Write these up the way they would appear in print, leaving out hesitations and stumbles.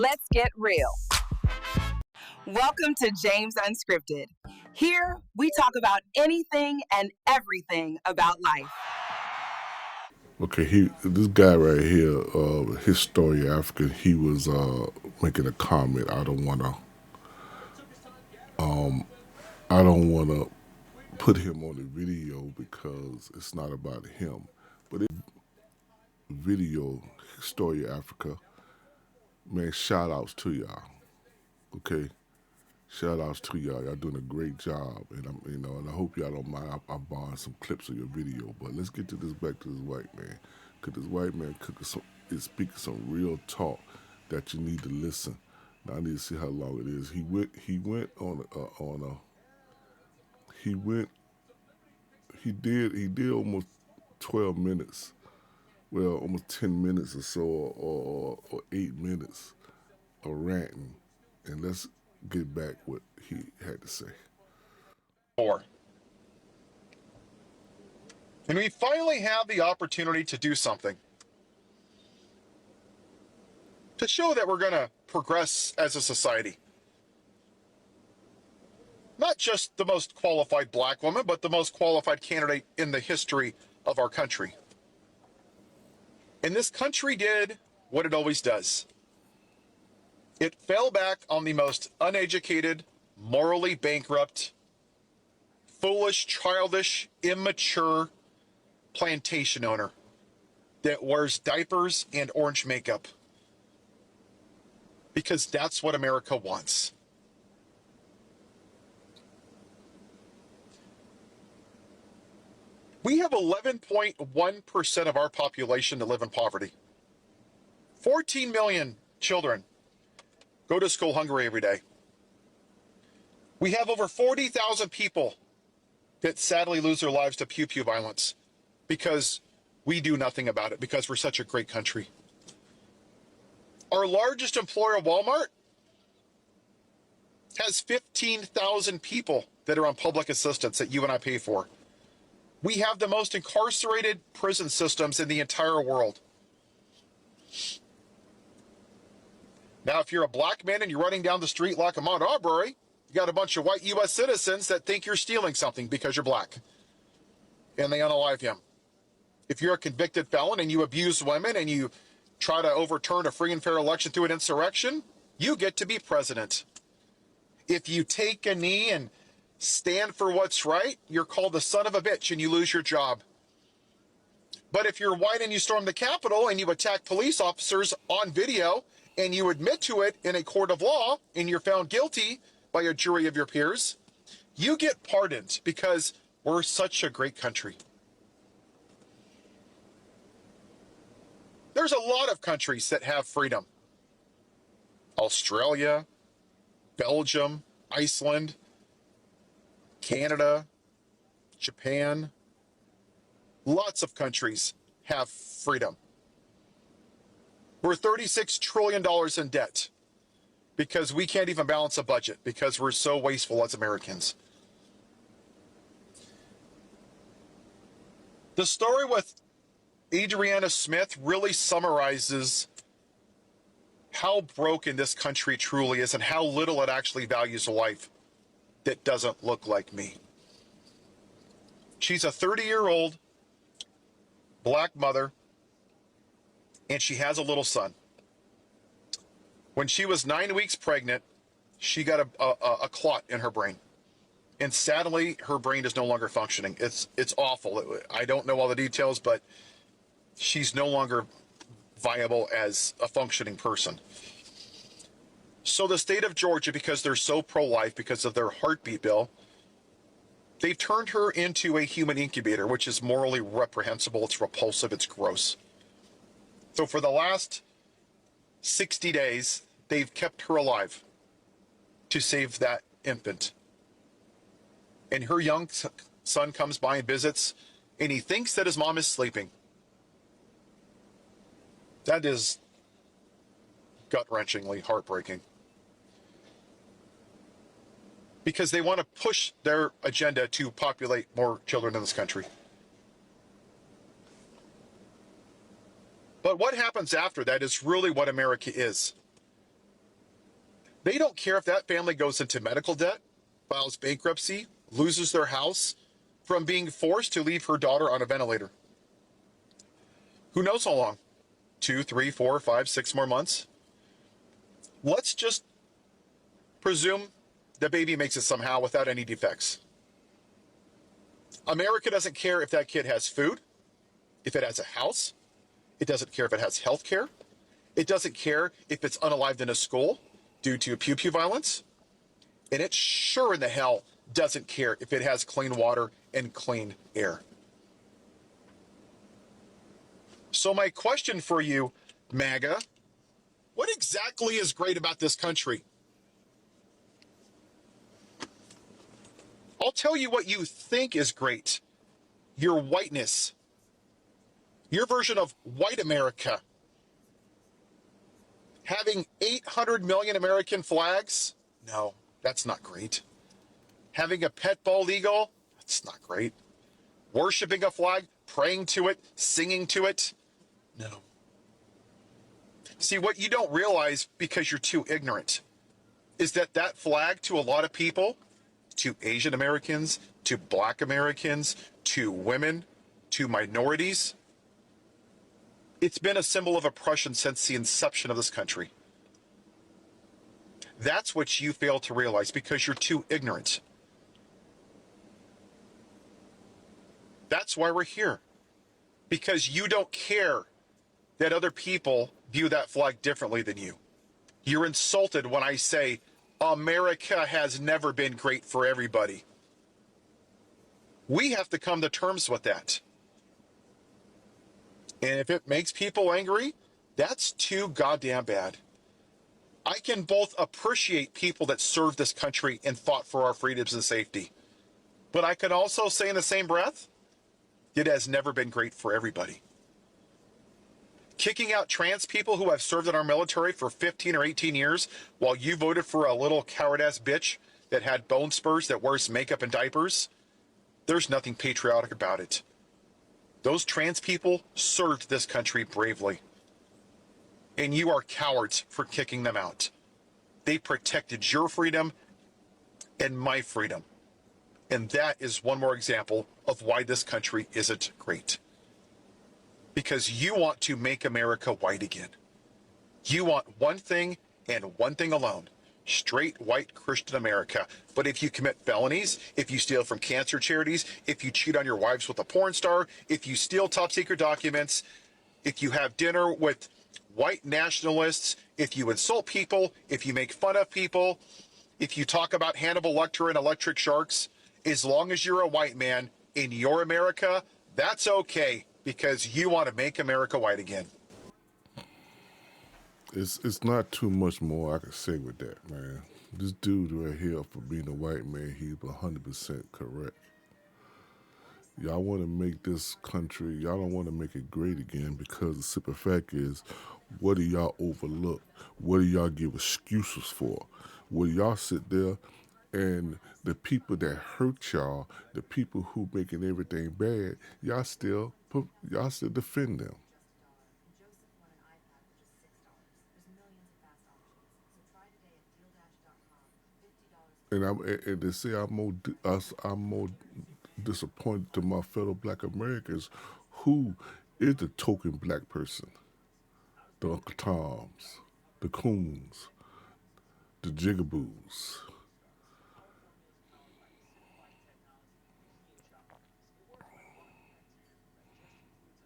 Let's get real. Welcome to James Unscripted. Here, we talk about anything and everything about life. Okay, this guy right here, his story Africa, he was making a comment. I don't wanna put him on the video because it's not about him. But it video story Africa, man, shout outs to y'all. Okay. Shout outs to y'all. Y'all doing a great job. And and I hope y'all don't mind I'm borrowing some clips of your video. But let's get to this back to this white man. Cause this white man is speaking some real talk that you need to listen. Now I need to see how long it is. He did almost 12 minutes. Well, almost 10 minutes or so, or 8 minutes of ranting. And let's get back what he had to say. And we finally have the opportunity to do something to show that we're going to progress as a society. Not just the most qualified black woman, but the most qualified candidate in the history of our country. And this country did what it always does. It fell back on the most uneducated, morally bankrupt, foolish, childish, immature plantation owner that wears diapers and orange makeup. Because that's what America wants. We have 11.1% of our population that live in poverty. 14 million children go to school hungry every day. We have over 40,000 people that sadly lose their lives to pew-pew violence because we do nothing about it, because we're such a great country. Our largest employer, Walmart, has 15,000 people that are on public assistance that you and I pay for. We have the most incarcerated prison systems in the entire world. Now, if you're a black man and you're running down the street like Ahmaud Arbery, you got a bunch of white U.S. citizens that think you're stealing something because you're black, and they unalive him. If you're a convicted felon and you abuse women and you try to overturn a free and fair election through an insurrection, you get to be president. If you take a knee and stand for what's right, you're called the son of a bitch and you lose your job. But if you're white and you storm the Capitol and you attack police officers on video and you admit to it in a court of law and you're found guilty by a jury of your peers, you get pardoned because we're such a great country. There's a lot of countries that have freedom. Australia, Belgium, Iceland, Canada, Japan. Lots of countries have freedom. We're $36 trillion in debt because we can't even balance a budget because we're so wasteful as Americans. The story with Adriana Smith really summarizes how broken this country truly is and how little it actually values a life that doesn't look like me. She's a 30-year-old black mother, and she has a little son. When she was 9 weeks pregnant, she got a clot in her brain. And sadly, her brain is no longer functioning. It's awful. I don't know all the details, but she's no longer viable as a functioning person. So the state of Georgia, because they're so pro-life, because of their heartbeat bill, they've turned her into a human incubator, which is morally reprehensible. It's repulsive. It's gross. So for the last 60 days, they've kept her alive to save that infant. And her young son comes by and visits, and he thinks that his mom is sleeping. That is gut-wrenchingly heartbreaking. Because they want to push their agenda to populate more children in this country. But what happens after that is really what America is. They don't care if that family goes into medical debt, files bankruptcy, loses their house from being forced to leave her daughter on a ventilator. Who knows how long? 2, 3, 4, 5, 6 more months? Let's just presume the baby makes it somehow without any defects. America doesn't care if that kid has food, if it has a house. It doesn't care if it has health care. It doesn't care if it's unalived in a school due to pew-pew violence. And it sure in the hell doesn't care if it has clean water and clean air. So my question for you, MAGA, what exactly is great about this country? I'll tell you what you think is great. Your whiteness. Your version of white America. Having 800 million American flags? No, that's not great. Having a pet bald eagle? That's not great. Worshipping a flag, praying to it, singing to it? No. See, what you don't realize because you're too ignorant is that that flag to a lot of people, to Asian Americans, to Black Americans, to women, to minorities, it's been a symbol of oppression since the inception of this country. That's what you fail to realize because you're too ignorant. That's why we're here. Because you don't care that other people view that flag differently than you. You're insulted when I say America has never been great for everybody. We have to come to terms with that. And if it makes people angry, that's too goddamn bad. I can both appreciate people that served this country and fought for our freedoms and safety. But I can also say in the same breath, it has never been great for everybody. Kicking out trans people who have served in our military for 15 or 18 years while you voted for a little coward-ass bitch that had bone spurs that wears makeup and diapers, there's nothing patriotic about it. Those trans people served this country bravely. And you are cowards for kicking them out. They protected your freedom and my freedom. And that is one more example of why this country isn't great. Because you want to make America white again. You want one thing and one thing alone. Straight white Christian America. But if you commit felonies, if you steal from cancer charities, if you cheat on your wives with a porn star, if you steal top secret documents, if you have dinner with white nationalists, if you insult people, if you make fun of people, if you talk about Hannibal Lecter and electric sharks, as long as you're a white man in your America, that's okay because you want to make America white again. It's not too much more I can say with that, man. This dude right here, for being a white man, he's 100% correct. Y'all want to make this country, y'all don't want to make it great again because the simple fact is, what do y'all overlook? What do y'all give excuses for? Will y'all sit there and the people that hurt y'all, the people who making everything bad, y'all still defend them? And they say I'm more disappointed to my fellow Black Americans, who is the token Black person, the Uncle Toms, the Coons, the Jigaboos.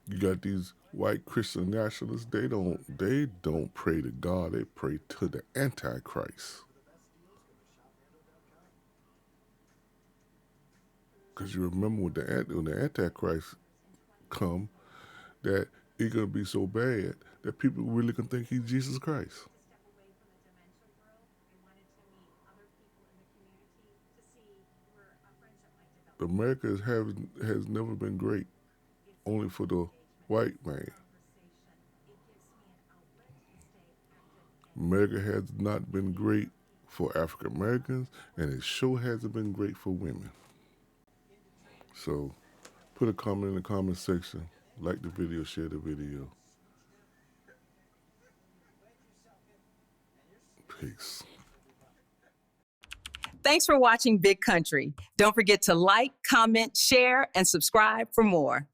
You got these white Christian nationalists. They don't pray to God. They pray to the Antichrist. Because you remember when the Antichrist come, that he's gonna be so bad that people really can think he's Jesus Christ. America has never been great, only for the white man. America has not been great for African Americans, and it sure hasn't been great for women. So, put a comment in the comment section, like the video, share the video. Peace. Thanks for watching Big Country. Don't forget to like, comment, share, and subscribe for more.